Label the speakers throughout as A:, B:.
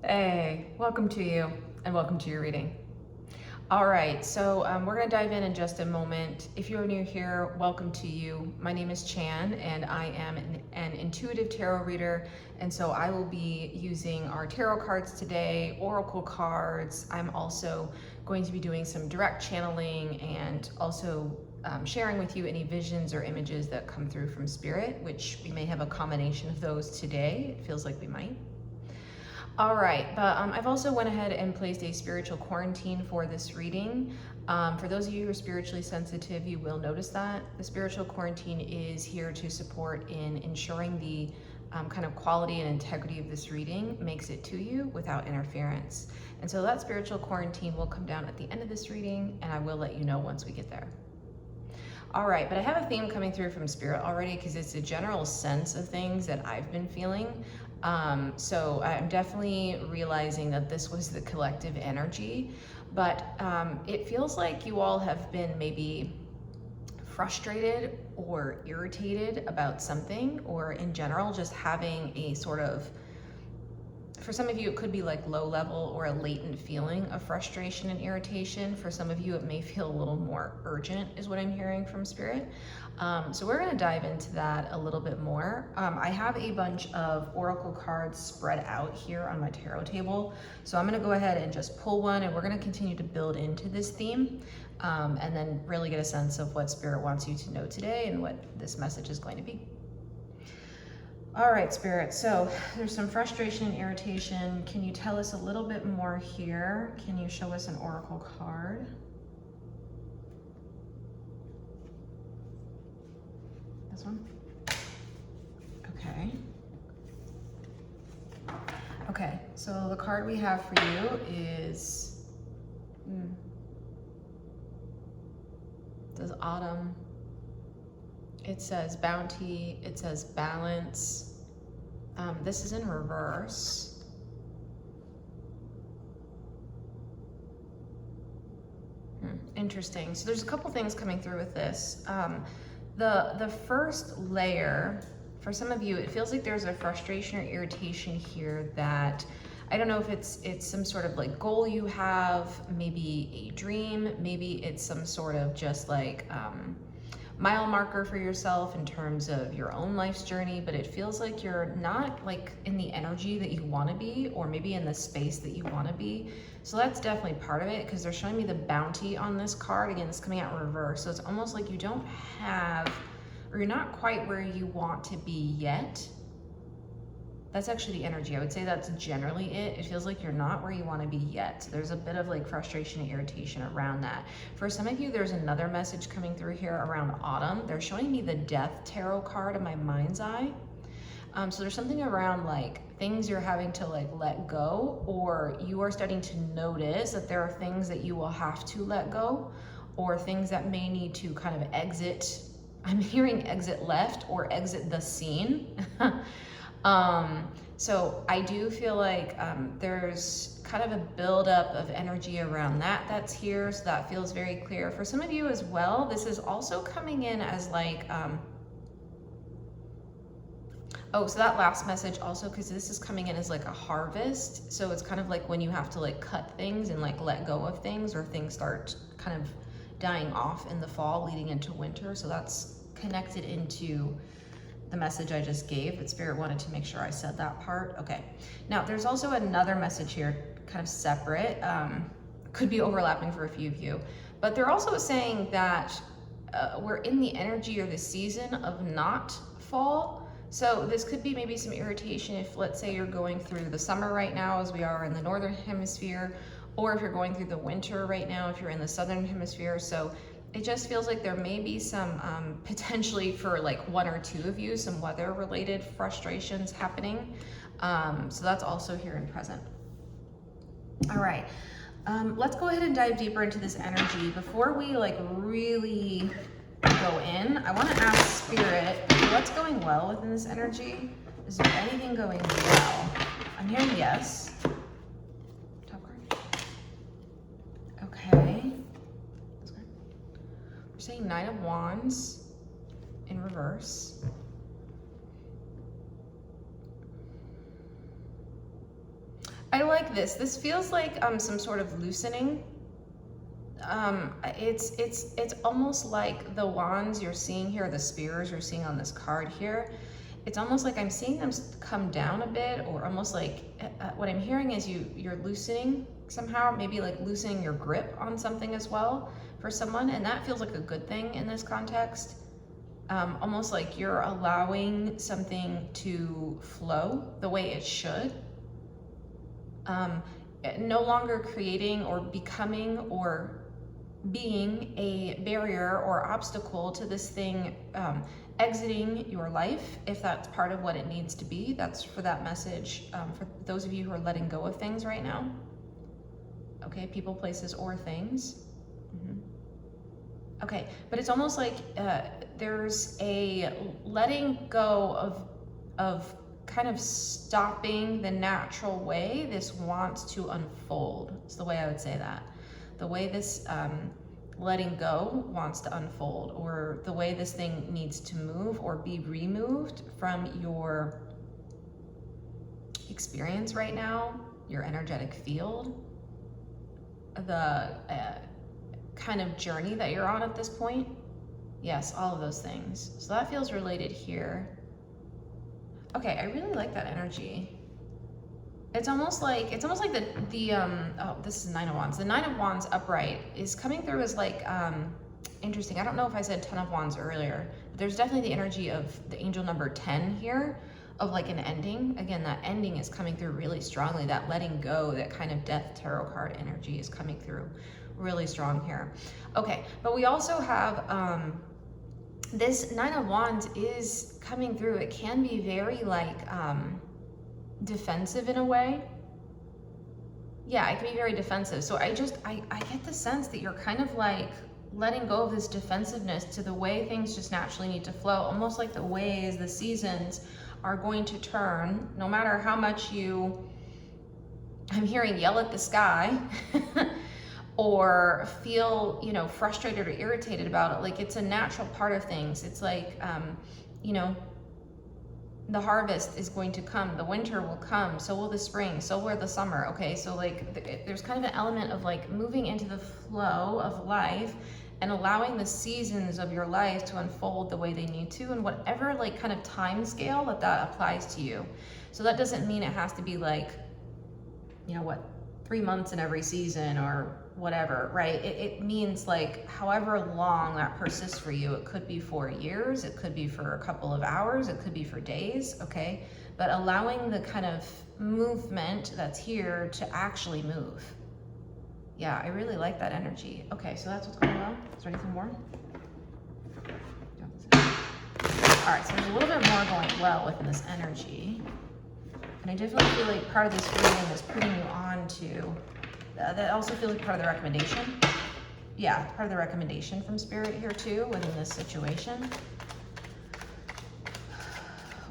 A: Hey, welcome to you and welcome to your reading. All right, so we're going to dive in just a moment. If you're new here, welcome to you. My name is Chan and I am an intuitive tarot reader, and so I will be using our tarot cards today, oracle cards. I'm also going to be doing some direct channeling and also sharing with you any visions or images that come through from spirit, which we may have a combination of those today. It feels like we might. All right, but I've also went ahead and placed a spiritual quarantine for this reading. For those of you who are spiritually sensitive, you will notice that the spiritual quarantine is here to support in ensuring the kind of quality and integrity of this reading makes it to you without interference. And so that spiritual quarantine will come down at the end of this reading, and I will let you know once we get there. All right, but I have a theme coming through from spirit already because it's a general sense of things that I've been feeling. So I'm definitely realizing that this was the collective energy, but it feels like you all have been maybe frustrated or irritated about something, or in general just having a sort of, for some of you, it could be like low level or a latent feeling of frustration and irritation. For some of you, it may feel a little more urgent, is what I'm hearing from spirit. So we're going to dive into that a little bit more. I have a bunch of oracle cards spread out here on my tarot table. So I'm going to go ahead and just pull one, and we're going to continue to build into this theme, and then really get a sense of what spirit wants you to know today and what this message is going to be. All right, Spirit, so there's some frustration and irritation. Can you tell us a little bit more here? Can you show us an oracle card? This one? Okay. Okay, so the card we have for you is, it says autumn. It says bounty, it says balance. This is in reverse. Interesting. So there's a couple things coming through with this. The first layer, for some of you, it feels like there's a frustration or irritation here that, I don't know if it's some sort of like goal you have, maybe a dream, maybe it's some sort of just like, mile marker for yourself in terms of your own life's journey, but it feels like you're not like in the energy that you want to be, or maybe in the space that you want to be. So that's definitely part of it, because they're showing me the bounty on this card. Again, it's coming out in reverse, so it's almost like you don't have, or you're not quite where you want to be yet. That's actually the energy. I would say that's generally it. It feels like you're not where you want to be yet. So there's a bit of like frustration and irritation around that. For some of you, there's another message coming through here around autumn. They're showing me the Death Tarot card in my mind's eye. So there's something around like things you're having to like let go, or you are starting to notice that there are things that you will have to let go, or things that may need to kind of exit. I'm hearing exit left or exit the scene. So I do feel like there's kind of a buildup of energy around that's here, so that feels very clear. For some of you as well, this is also coming in as like, oh, so that last message also, because this is coming in as like a harvest, so it's kind of like when you have to like cut things and like let go of things, or things start kind of dying off in the fall leading into winter. So that's connected into the message I just gave, but Spirit wanted to make sure I said that part. Okay. Now there's also another message here, kind of separate, could be overlapping for a few of you, but they're also saying that we're in the energy or the season of not fall. So this could be maybe some irritation if, let's say, you're going through the summer right now, as we are in the northern hemisphere, or if you're going through the winter right now, if you're in the southern hemisphere. So it just feels like there may be some potentially, for like one or two of you, some weather related frustrations happening. So that's also here and present. All right, let's go ahead and dive deeper into this energy. Before we like really go in, I want to ask Spirit, what's going well within this energy? Is there anything going well? I'm hearing yes. Top card. Okay. We're saying Nine of Wands in reverse. I like this. This feels like some sort of loosening. It's almost like the wands you're seeing here, the spears you're seeing on this card here. It's almost like I'm seeing them come down a bit, or almost like what I'm hearing is you're loosening somehow, maybe like loosening your grip on something as well for someone, and that feels like a good thing in this context. Almost like you're allowing something to flow the way it should. No longer creating or becoming or being a barrier or obstacle to this thing exiting your life, if that's part of what it needs to be. That's for that message for those of you who are letting go of things right now. Okay, people, places, or things. Okay, but it's almost like there's a letting go of kind of stopping the natural way this wants to unfold. It's the way I would say that. The way this letting go wants to unfold, or the way this thing needs to move or be removed from your experience right now, your energetic field, the kind of journey that you're on at this point. Yes, all of those things. So that feels related here. Okay, I really like that energy. It's almost like the oh, this is Nine of Wands. The Nine of Wands upright is coming through as like interesting. I don't know if I said Ten of Wands earlier, but there's definitely the energy of the angel number 10 here, of like an ending. Again, that ending is coming through really strongly. That letting go, that kind of death tarot card energy is coming through really strong here. Okay, but we also have this Nine of Wands is coming through. It can be very like defensive in a way. Yeah, it can be very defensive. So I get the sense that you're kind of like letting go of this defensiveness to the way things just naturally need to flow, almost like the ways the seasons are going to turn, no matter how much I'm hearing yell at the sky or feel, frustrated or irritated about it. Like, it's a natural part of things. It's like, the harvest is going to come, the winter will come, so will the spring, so will the summer. Okay, so like there's kind of an element of like moving into the flow of life and allowing the seasons of your life to unfold the way they need to, and whatever like kind of time scale that applies to you. So that doesn't mean it has to be like, 3 months in every season or whatever, right? It means like however long that persists for you. It could be for years, it could be for a couple of hours, it could be for days, okay? But allowing the kind of movement that's here to actually move. Yeah, I really like that energy. Okay, so that's what's going on. Is there anything more? All right, so there's a little bit more going well within this energy. And I definitely feel like part of this reading is putting you on to, that also feels like part of the recommendation. Yeah, part of the recommendation from Spirit here too, within this situation.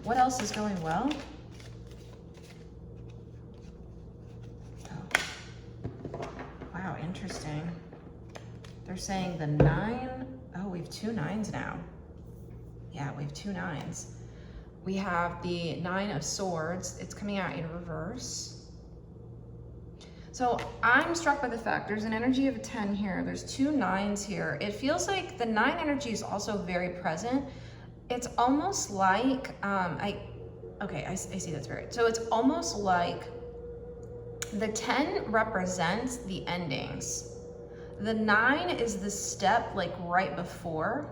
A: What else is going well? Oh. Wow, interesting. They're saying the 9, oh, we have 2 9s now. Yeah, we have 2 9s. We have the 9 of Swords. It's coming out in reverse. So I'm struck by the fact there's an energy of a 10 here. There's 2 9s here. It feels like the 9 energy is also very present. It's almost like, I see that, Spirit. So it's almost like the 10 represents the endings. The 9 is the step like right before.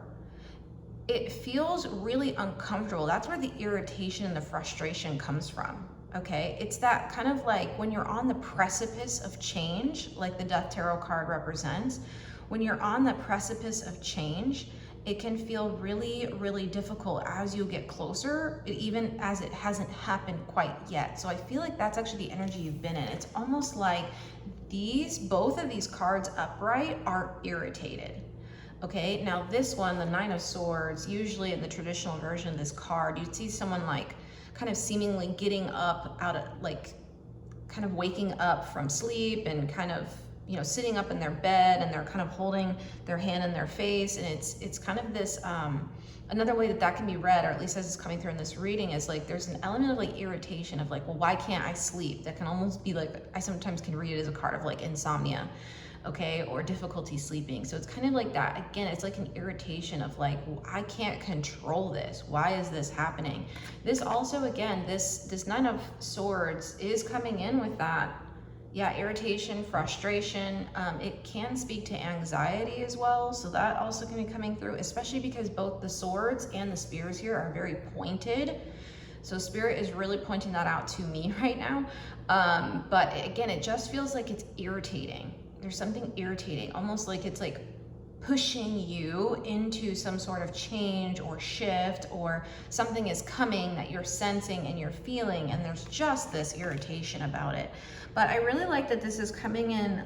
A: It feels really uncomfortable. That's where the irritation and the frustration comes from. Okay, it's that kind of like when you're on the precipice of change, like the Death Tarot card represents. When you're on the precipice of change, it can feel really, really difficult as you get closer, even as it hasn't happened quite yet. So I feel like that's actually the energy you've been in. It's almost like both of these cards upright are irritated. Okay, now this one, the 9 of Swords, usually in the traditional version of this card, you'd see someone like kind of seemingly getting up out of like kind of waking up from sleep and kind of you know, sitting up in their bed and they're kind of holding their hand in their face, and it's kind of this, another way that that can be read, or at least as it's coming through in this reading, is like there's an element of like irritation of like, well, why can't I sleep? That can almost be like, I sometimes can read it as a card of like insomnia, okay, or difficulty sleeping. So it's kind of like that. Again, it's like an irritation of like, well, I can't control this. Why is this happening? This also, again, this Nine of Swords is coming in with that. Yeah, irritation, frustration. It can speak to anxiety as well. So that also can be coming through, especially because both the swords and the spears here are very pointed. So Spirit is really pointing that out to me right now. But again, it just feels like it's irritating. There's something irritating, almost like it's like pushing you into some sort of change or shift, or something is coming that you're sensing and you're feeling, and there's just this irritation about it. But I really like that this is coming in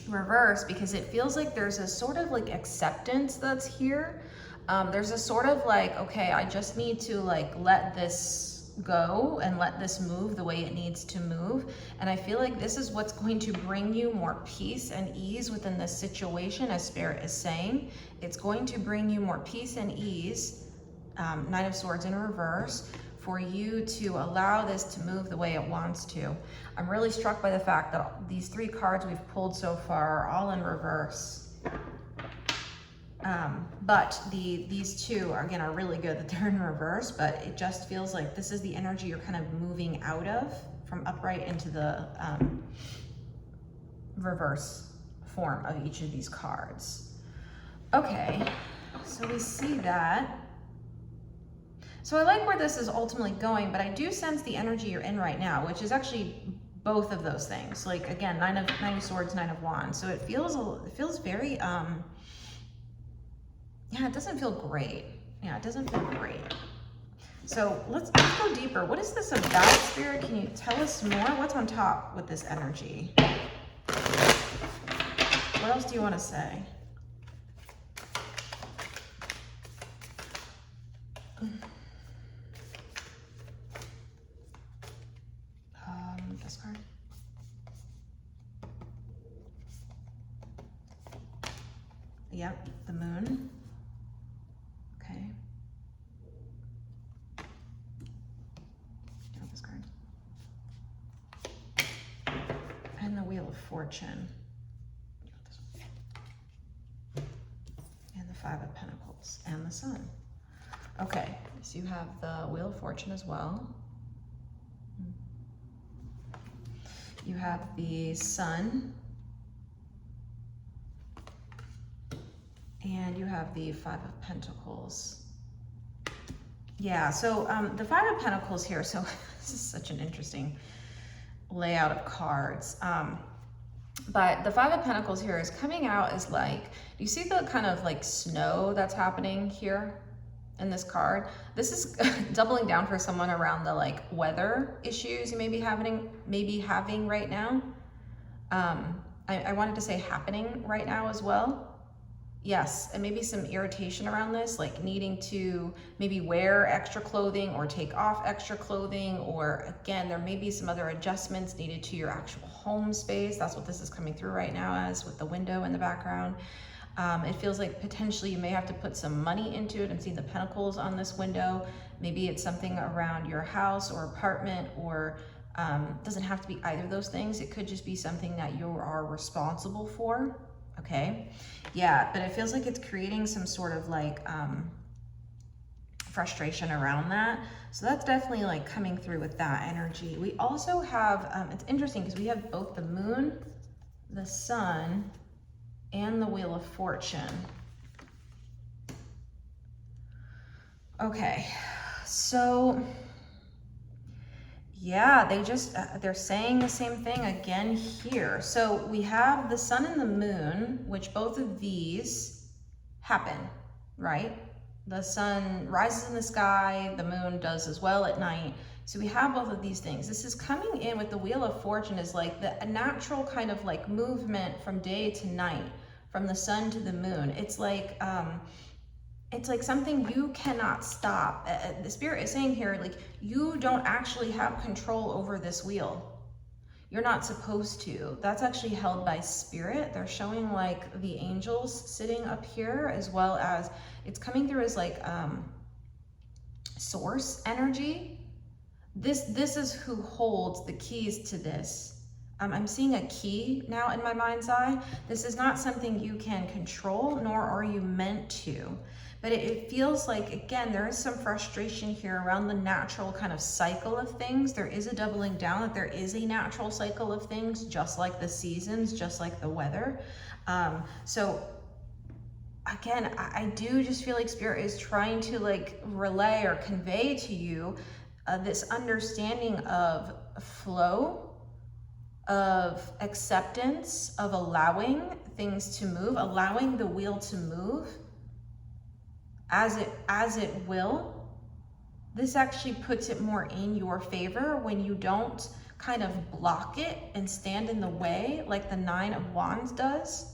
A: reverse, because it feels like there's a sort of like acceptance that's here. There's a sort of like, okay, I just need to like let this go and let this move the way it needs to move. And I feel like this is what's going to bring you more peace and ease within this situation, as Spirit is saying. It's going to bring you more peace and ease, Nine of Swords in reverse, for you to allow this to move the way it wants to. I'm really struck by the fact that these three cards we've pulled so far are all in reverse. But these two are, again, are really good that they're in reverse, but it just feels like this is the energy you're kind of moving out of, from upright into the reverse form of each of these cards. Okay, so we see that. So I like where this is ultimately going, but I do sense the energy you're in right now, which is actually both of those things. Like, again, Nine of Swords, Nine of Wands. So it feels very, yeah, it doesn't feel great. Yeah, it doesn't feel great. So let's go deeper. What is this about, Spirit? Can you tell us more? What's on top with this energy? What else do you want to say? This card. Yep, the Moon. Okay. Got this card. And the Wheel of Fortune. Got this one. And the Five of Pentacles and the Sun. Okay, so you have the Wheel of Fortune as well. You have the Sun. And you have the Five of Pentacles. Yeah, so the Five of Pentacles here, so this is such an interesting layout of cards. But the Five of Pentacles here is coming out as like, do you see the kind of like snow that's happening here in this card? This is doubling down for someone around the like weather issues you may be having right now. I wanted to say happening right now as well. Yes, and maybe some irritation around this, like needing to maybe wear extra clothing or take off extra clothing, or again, there may be some other adjustments needed to your actual home space. That's what this is coming through right now as, with the window in the background. It feels like potentially you may have to put some money into it. I'm seeing the Pentacles on this window. Maybe it's something around your house or apartment, or doesn't have to be either of those things. It could just be something that you are responsible for. Okay, yeah, but it feels like it's creating some sort of like frustration around that. So that's definitely like coming through with that energy. We also have, it's interesting because we have both the Moon, the Sun, and the Wheel of Fortune. Okay, so yeah, they're saying the same thing again here. So we have the Sun and the Moon, which both of these happen, right? The Sun rises in the sky, the Moon does as well at night. So we have both of these things. This is coming in with the Wheel of Fortune is like a natural kind of like movement from day to night, from the Sun to the Moon. It's like something you cannot stop. The Spirit is saying here, like, you don't actually have control over this wheel. You're not supposed to. That's actually held by spirit. They're showing like the angels sitting up here, as well as it's coming through as like source energy. This is who holds the keys to this. I'm seeing a key now in my mind's eye. This is not something you can control, nor are you meant to. But it feels like, again, there is some frustration here around the natural kind of cycle of things. There is a doubling down that there is a natural cycle of things, just like the seasons, just like the weather. So again, I do just feel like Spirit is trying to like relay or convey to you this understanding of flow, of acceptance, of allowing things to move, allowing the wheel to move as it will. This actually puts it more in your favor when you don't kind of block it and stand in the way like the 9 of Wands does.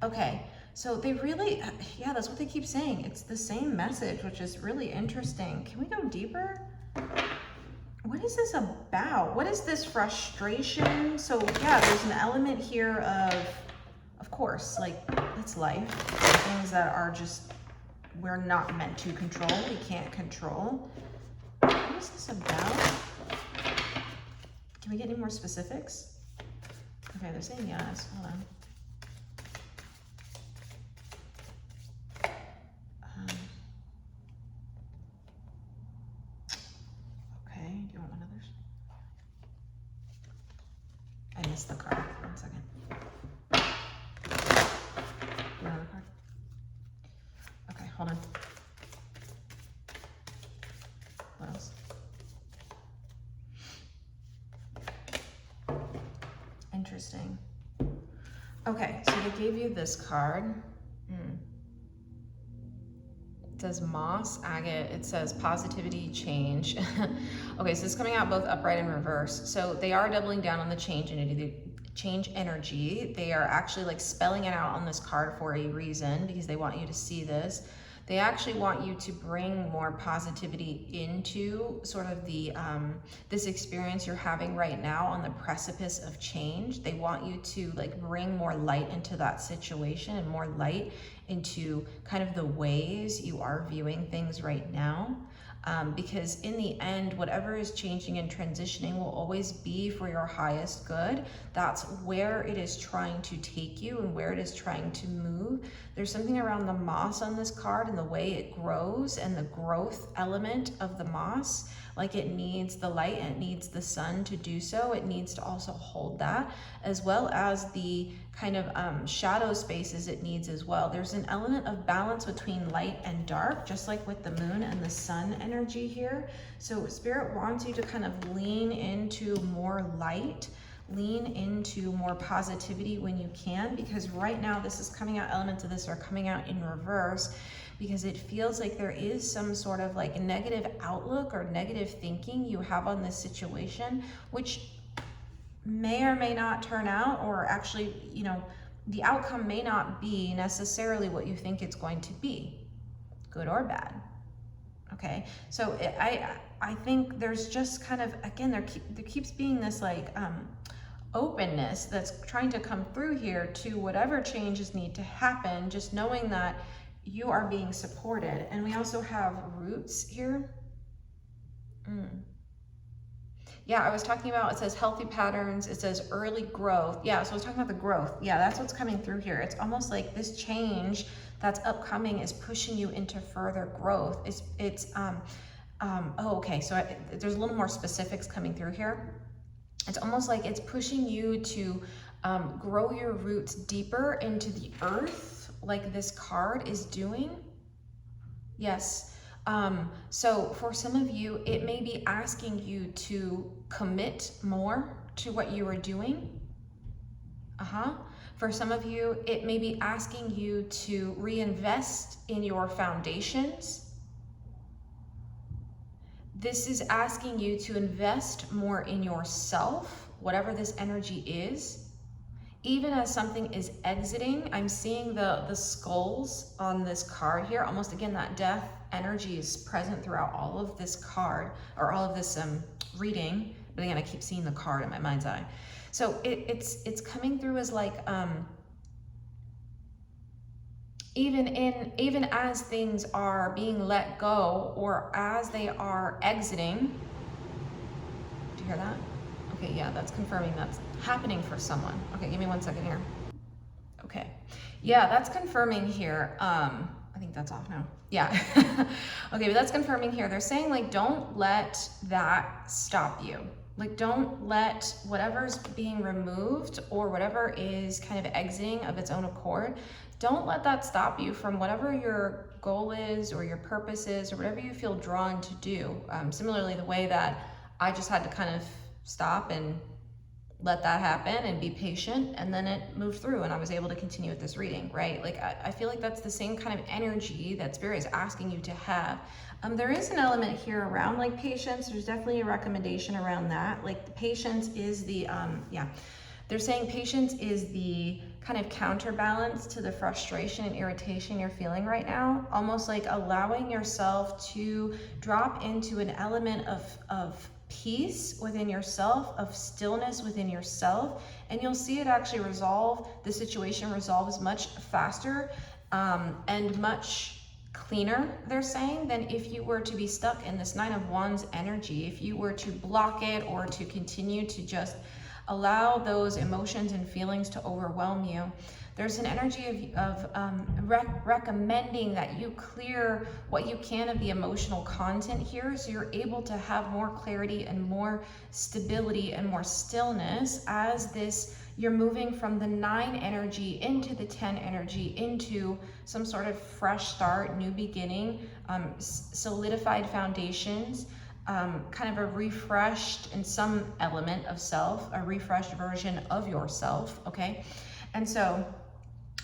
A: Okay, so they really, yeah, that's what they keep saying. It's the same message, which is really interesting. Can we go deeper? What is this about? What is this frustration? So yeah, there's an element here of course, like it's life. Things that are just, we're not meant to control, we can't control. What is this about? Can we get any more specifics? Okay, they're saying yes, hold on. I missed the card. 1 second. Another card. Okay, hold on. What else? Interesting. Okay, so they gave you this card. It says moss, agate, it says positivity, change. Okay, so this is coming out both upright and reverse. So they are doubling down on the change energy. They are actually like spelling it out on this card for a reason, because they want you to see this. They actually want you to bring more positivity into sort of the this experience you're having right now on the precipice of change. They want you to like bring more light into that situation and more light into kind of the ways you are viewing things right now. Because in the end, whatever is changing and transitioning will always be for your highest good. That's where it is trying to take you and where it is trying to move. There's something around the moss on this card and the way it grows and the growth element of the moss. Like it needs the light and it needs the sun to do so. It needs to also hold that, as well as the kind of shadow spaces it needs as well. There's an element of balance between light and dark, just like with the moon and the sun energy here. So Spirit wants you to kind of lean into more light, lean into more positivity when you can, because right now this is coming out, elements of this are coming out in reverse, because it feels like there is some sort of like negative outlook or negative thinking you have on this situation, which may or may not turn out, or actually, you know, the outcome may not be necessarily what you think it's going to be, good or bad. Okay, so I think there's just kind of, again, there keeps being this like openness that's trying to come through here to whatever changes need to happen, just knowing that you are being supported. And we also have roots here. Yeah, I was talking about, it says healthy patterns, it says early growth. Yeah, so I was talking about the growth. Yeah, that's what's coming through here. It's almost like this change that's upcoming is pushing you into further growth. Oh, okay, so there's a little more specifics coming through here. It's almost like it's pushing you to grow your roots deeper into the earth, like this card is doing. Yes. So for some of you, it may be asking you to commit more to what you are doing. For some of you, it may be asking you to reinvest in your foundations. This is asking you to invest more in yourself, whatever this energy is. Even as something is exiting, I'm seeing the skulls on this card here. Almost, again, that death energy is present throughout all of this card, or all of this reading, But again, I keep seeing the card in my mind's eye. So it's coming through as like, even as things are being let go, or as they are exiting. Do you hear that? Okay, yeah, that's confirming that's happening for someone. Okay, give me 1 second here. Okay, yeah, that's confirming here. I think that's off now. Yeah. Okay, but that's confirming here. They're saying like, don't let that stop you. Like, don't let whatever's being removed or whatever is kind of exiting of its own accord, don't let that stop you from whatever your goal is or your purpose is or whatever you feel drawn to do. Similarly, the way that I just had to kind of stop and let that happen and be patient, and then it moved through and I was able to continue with this reading, right? Like, I feel like that's the same kind of energy that Spirit is asking you to have. There is an element here around like patience. There's definitely a recommendation around that. Like, the patience is the, they're saying patience is the kind of counterbalance to the frustration and irritation you're feeling right now. Almost like allowing yourself to drop into an element of peace within yourself, of stillness within yourself, and you'll see it actually resolve. The situation resolves much faster and much cleaner, they're saying, than if you were to be stuck in this 9 of Wands energy. If you were to block it or to continue to just allow those emotions and feelings to overwhelm you. There's an energy of recommending that you clear what you can of the emotional content here, so you're able to have more clarity and more stability and more stillness as this, you're moving from the 9 energy into the 10 energy, into some sort of fresh start, new beginning, solidified foundations, kind of a refreshed, in some element of self, a refreshed version of yourself, okay? And so,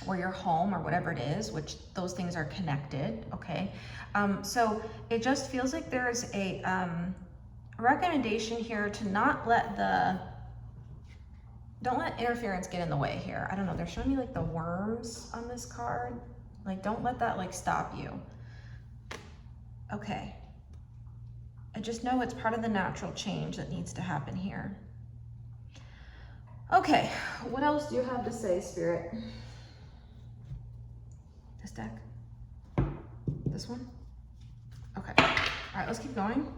A: or your home, or whatever it is, which those things are connected, okay? So it just feels like there's a recommendation here to not let don't let interference get in the way here. I don't know, they're showing me like the worms on this card. Like, don't let that like stop you. Okay. I just know it's part of the natural change that needs to happen here. Okay, what else do you have to say, Spirit? This deck? This one? Okay, all right, let's keep going.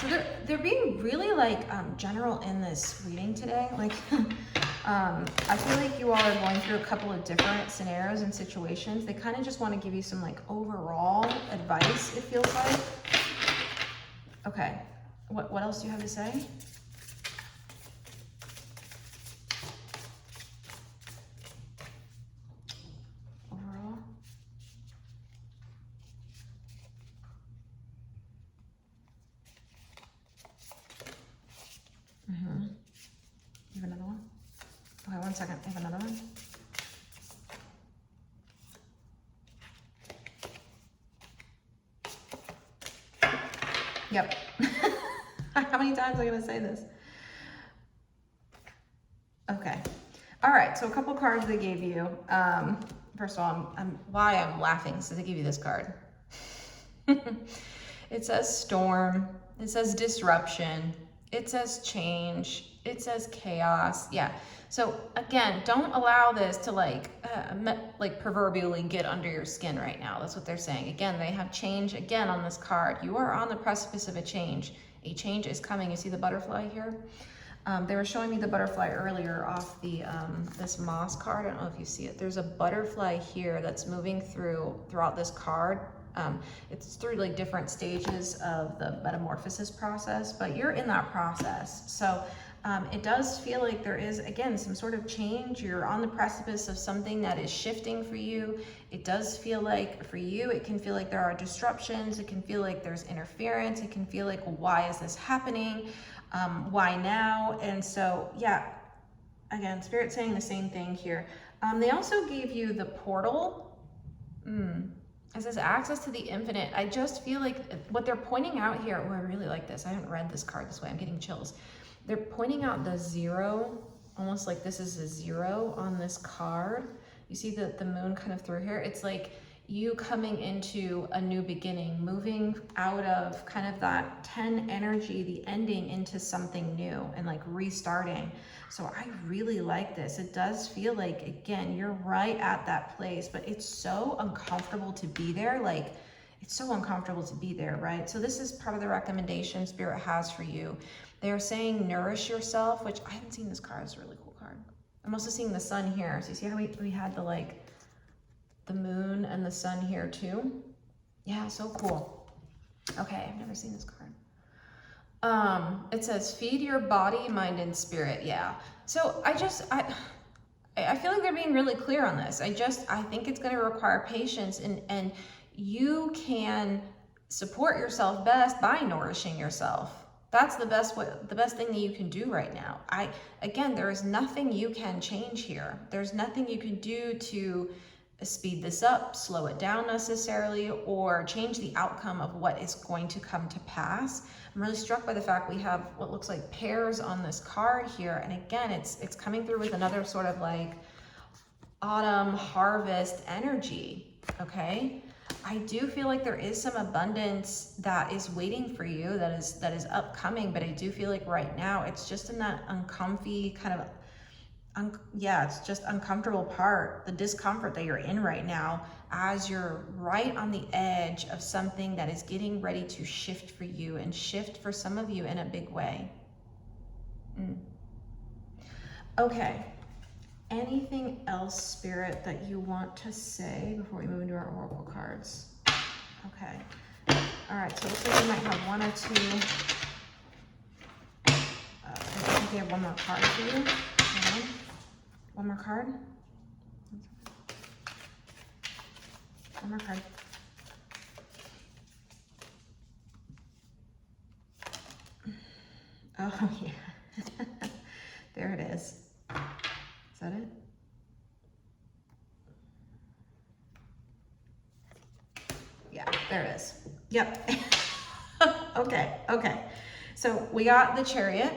A: So they're being really like general in this reading today. Like, I feel like you all are going through a couple of different scenarios and situations. They kind of just want to give you some like overall advice, it feels like. Okay, what else do you have to say? Overall. You have another one? Okay, 1 second. I have another one. Yep. How many times am I gonna say this? Okay. All right, so a couple cards they gave you. First of all, why I'm laughing, so they give you this card. It says storm, it says disruption, it says change, it says chaos. Yeah. So again, don't allow this to like proverbially get under your skin right now. That's what they're saying. Again, they have change again on this card. You are on the precipice of a change. A change is coming. You see the butterfly here? They were showing me the butterfly earlier off the this moss card. I don't know if you see it. There's a butterfly here that's moving throughout this card. It's through like different stages of the metamorphosis process, but you're in that process. So it does feel like there is, again, some sort of change. You're on the precipice of something that is shifting for you. It does feel like, for you, it can feel like there are disruptions. It can feel like there's interference. It can feel like, well, why is this happening? Why now? And so, yeah, again, Spirit's saying the same thing here. They also gave you the portal. It says access to the infinite. I just feel like what they're pointing out here, oh, I really like this. I haven't read this card this way. I'm getting chills. They're pointing out the zero, almost like this is a zero on this card. You see the moon kind of through here? It's like you coming into a new beginning, moving out of kind of that 10 energy, the ending, into something new and like restarting. So I really like this. It does feel like, again, you're right at that place, but it's so uncomfortable to be there. Like, it's so uncomfortable to be there, right? So this is part of the recommendation Spirit has for you. They're saying nourish yourself, which I haven't seen this card. It's a really cool card. I'm also seeing the sun here. So you see how we had the like the moon and the sun here too? Yeah, so cool. Okay, I've never seen this card. It says feed your body, mind, and spirit. Yeah. So I feel like they're being really clear on this. I think it's going to require patience, and you can support yourself best by nourishing yourself. That's the best thing that you can do right now. Again, there is nothing you can change here. There's nothing you can do to speed this up, slow it down necessarily, or change the outcome of what is going to come to pass. I'm really struck by the fact we have what looks like pairs on this card here. And again, it's coming through with another sort of like autumn harvest energy, okay? I do feel like there is some abundance that is waiting for you, that is upcoming, but I do feel like right now it's just in that uncomfy kind of, it's just uncomfortable part, the discomfort that you're in right now, as you're right on the edge of something that is getting ready to shift for you, and shift for some of you in a big way. Okay. Anything else, Spirit, that you want to say before we move into our oracle cards? Okay. All right, so it looks like we might have one or two. I think we have one more card for you. Okay. One more card. One more card. Oh, yeah. There it is. Is that it? Yeah, there it is. Yep. Okay. So we got the Chariot.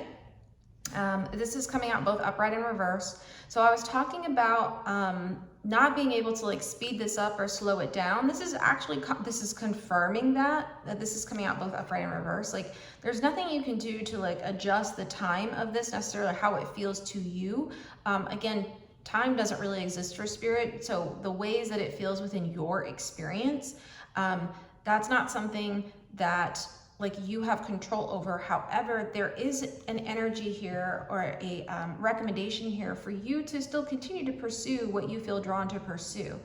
A: This is coming out both upright and reverse. So I was talking about not being able to like speed this up or slow it down. This is actually, this is confirming that this is coming out both upright and reverse. Like there's nothing you can do to like adjust the time of this necessarily, how it feels to you. Again, time doesn't really exist for Spirit. So the ways that it feels within your experience, that's not something that like you have control over. However, there is an energy here, or a recommendation here for you to still continue to pursue what you feel drawn to pursue.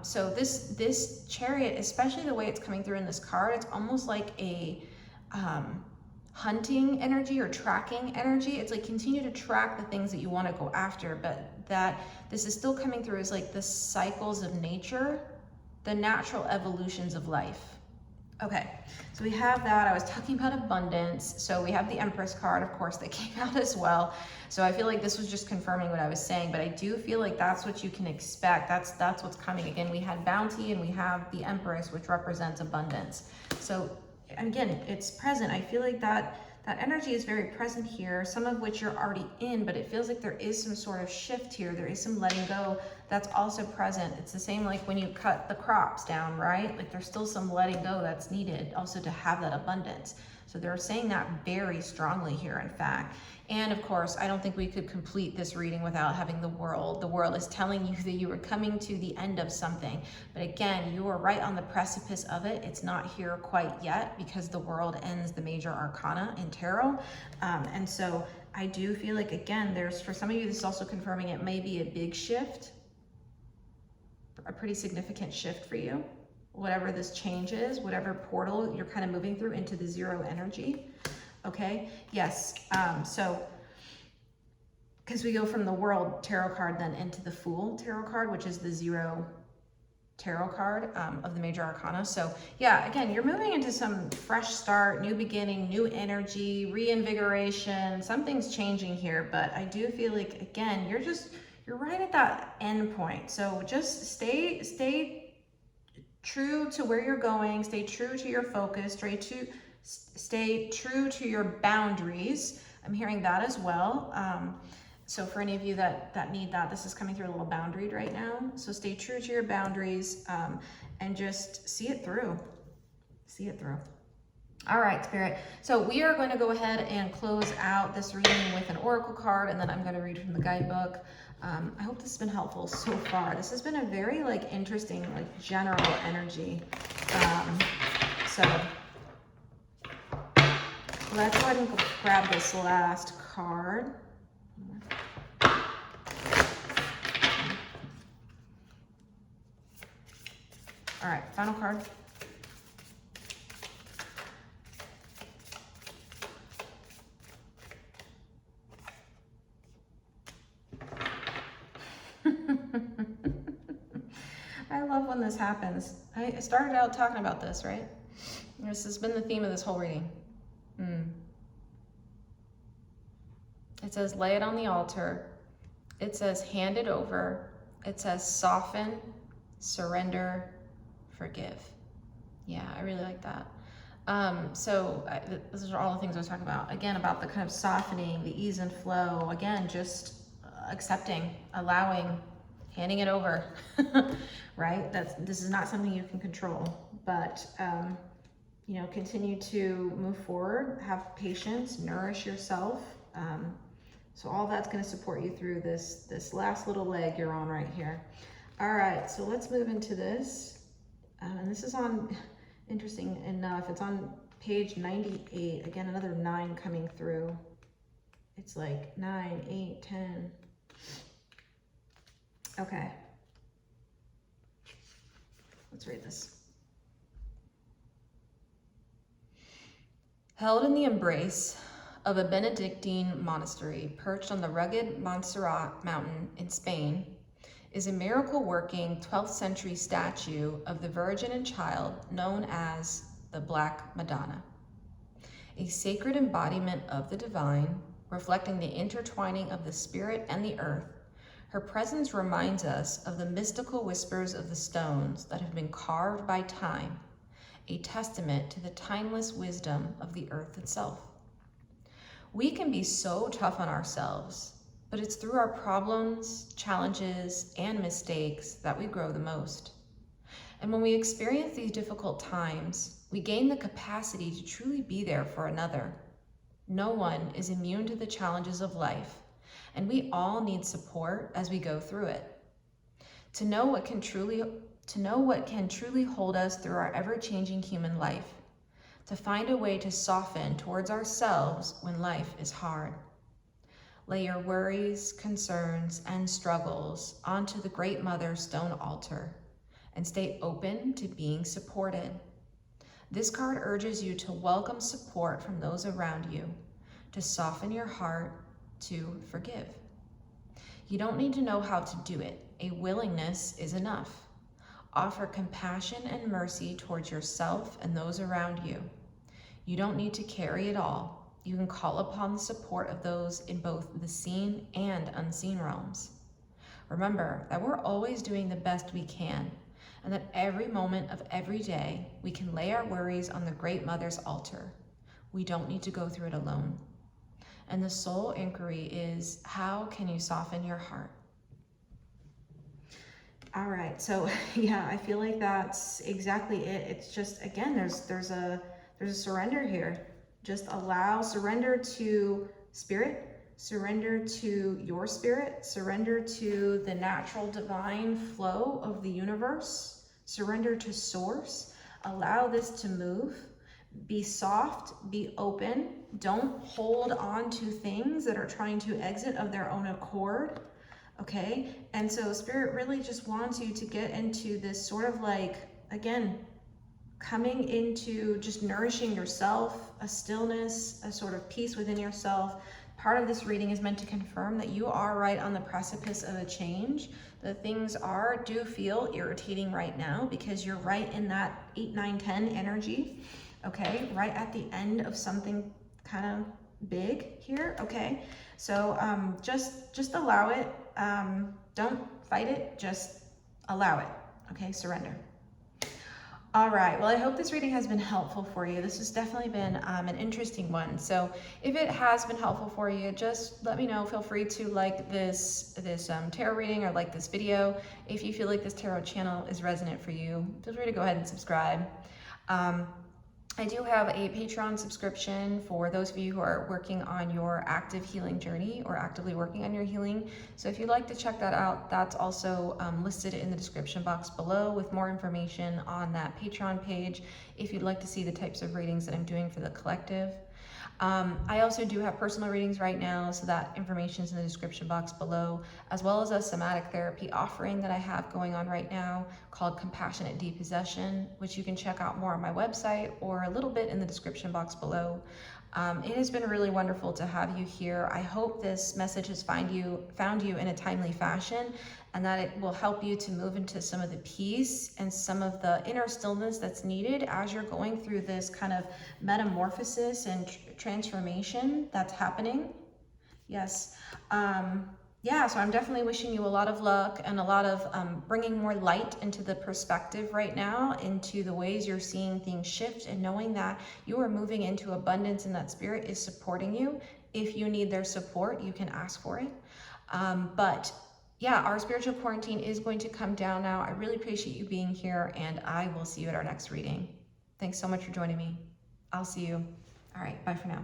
A: So this Chariot, especially the way it's coming through in this card, it's almost like a hunting energy or tracking energy. It's like continue to track the things that you want to go after, but that this is still coming through as like the cycles of nature, the natural evolutions of life. Okay, so we have that. I was talking about abundance. So we have the Empress card, of course, that came out as well. So I feel like this was just confirming what I was saying, but I do feel like that's what you can expect. That's what's coming. Again, we had bounty and we have the Empress, which represents abundance. So again, it's present. I feel like that energy is very present here, some of which you're already in, but it feels like there is some sort of shift here. There is some letting go that's also present. It's the same like when you cut the crops down, right? Like there's still some letting go that's needed also to have that abundance. So they're saying that very strongly here, in fact. And of course, I don't think we could complete this reading without having the world. The world is telling you that you are coming to the end of something. But again, you are right on the precipice of it. It's not here quite yet because the world ends the major arcana in tarot. And so I do feel like, again, there's, for some of you, this is also confirming it may be a big shift, a pretty significant shift for you. Whatever this change is, whatever portal you're kind of moving through into the zero energy. Okay, yes, so, because we go from the World Tarot card then into the Fool Tarot card, which is the zero tarot card of the major arcana. So yeah, again, you're moving into some fresh start, new beginning, new energy, reinvigoration. Something's changing here, but I do feel like, again, you're right at that end point. So just stay true to where you're going, stay true to your focus, stay true to your boundaries. I'm hearing that as well. So for any of you that need that, this is coming through a little boundaried right now. So stay true to your boundaries and just see it through. See it through. All right, Spirit. So we are going to go ahead and close out this reading with an oracle card, and then I'm going to read from the guidebook. I hope this has been helpful so far. This has been a very interesting, general energy. So let's go ahead and grab this last card. All right, final card. I love when this happens. I started out talking about this, right? This has been the theme of this whole reading. It says, lay it on the altar. It says, hand it over. It says, soften, surrender, forgive. Yeah, I really like that. These are all the things I was talking about. Again, about the kind of softening, the ease and flow. Again, just accepting, allowing, handing it over, right? This is not something you can control, but continue to move forward, have patience, nourish yourself. So all that's going to support you through this last little leg you're on right here. All right, so let's move into this. And this is on, interesting enough, it's on page 98. Again, another 9 coming through. It's like 9, 8, 10. Okay. Let's read this. Held in the embrace of a Benedictine monastery perched on the rugged Montserrat mountain in Spain is a miracle-working 12th century statue of the Virgin and Child known as the Black Madonna, a sacred embodiment of the divine, reflecting the intertwining of the spirit and the earth. Her presence reminds us of the mystical whispers of the stones that have been carved by time, a testament to the timeless wisdom of the earth itself. We can be so tough on ourselves, but it's through our problems, challenges, and mistakes that we grow the most. And when we experience these difficult times, we gain the capacity to truly be there for another. No one is immune to the challenges of life, and we all need support as we go through it. To know what can truly hold us through our ever-changing human life, to find a way to soften towards ourselves when life is hard. Lay your worries, concerns, and struggles onto the Great Mother's stone altar and stay open to being supported. This card urges you to welcome support from those around you, to soften your heart, to forgive. You don't need to know how to do it. A willingness is enough. Offer compassion and mercy towards yourself and those around you. You don't need to carry it all. You can call upon the support of those in both the seen and unseen realms. Remember that we're always doing the best we can, and that every moment of every day we can lay our worries on the Great Mother's altar. We don't need to go through it alone. And the soul inquiry is, how can you soften your heart? All right, so yeah, I feel like that's exactly it. It's just, again, there's a surrender here. Just surrender to spirit, surrender to your spirit, surrender to the natural divine flow of the universe, surrender to source. Allow this to move. Be soft, be open. Don't hold on to things that are trying to exit of their own accord. Okay, and so spirit really just wants you to get into this sort of again, coming into just nourishing yourself, a stillness, a sort of peace within yourself. Part of this reading is meant to confirm that you are right on the precipice of a change. The things do feel irritating right now because you're right in that 8, 9, 10 energy, okay? Right at the end of something kind of big here, okay? So just allow it. Don't fight it, just allow it, okay? Surrender. All right, well, I hope this reading has been helpful for you. This has definitely been an interesting one. So if it has been helpful for you, just let me know. Feel free to like this tarot reading or like this video. If you feel like this tarot channel is resonant for you, feel free to go ahead and subscribe. I do have a Patreon subscription for those of you who are working on your active healing journey or actively working on your healing. So if you'd like to check that out, that's also listed in the description box below with more information on that Patreon page if you'd like to see the types of readings that I'm doing for the collective. I also do have personal readings right now, so that information is in the description box below, as well as a somatic therapy offering that I have going on right now called Compassionate Depossession, which you can check out more on my website or a little bit in the description box below. It has been really wonderful to have you here. I hope this message has found you in a timely fashion, and that it will help you to move into some of the peace and some of the inner stillness that's needed as you're going through this kind of metamorphosis and transformation that's happening. Yes. Yeah, so I'm definitely wishing you a lot of luck and a lot of bringing more light into the perspective right now, into the ways you're seeing things shift, and knowing that you are moving into abundance and that spirit is supporting you. If you need their support, you can ask for it. But yeah, our spiritual quarantine is going to come down now. I really appreciate you being here, and I will see you at our next reading. Thanks so much for joining me. I'll see you. All right, bye for now.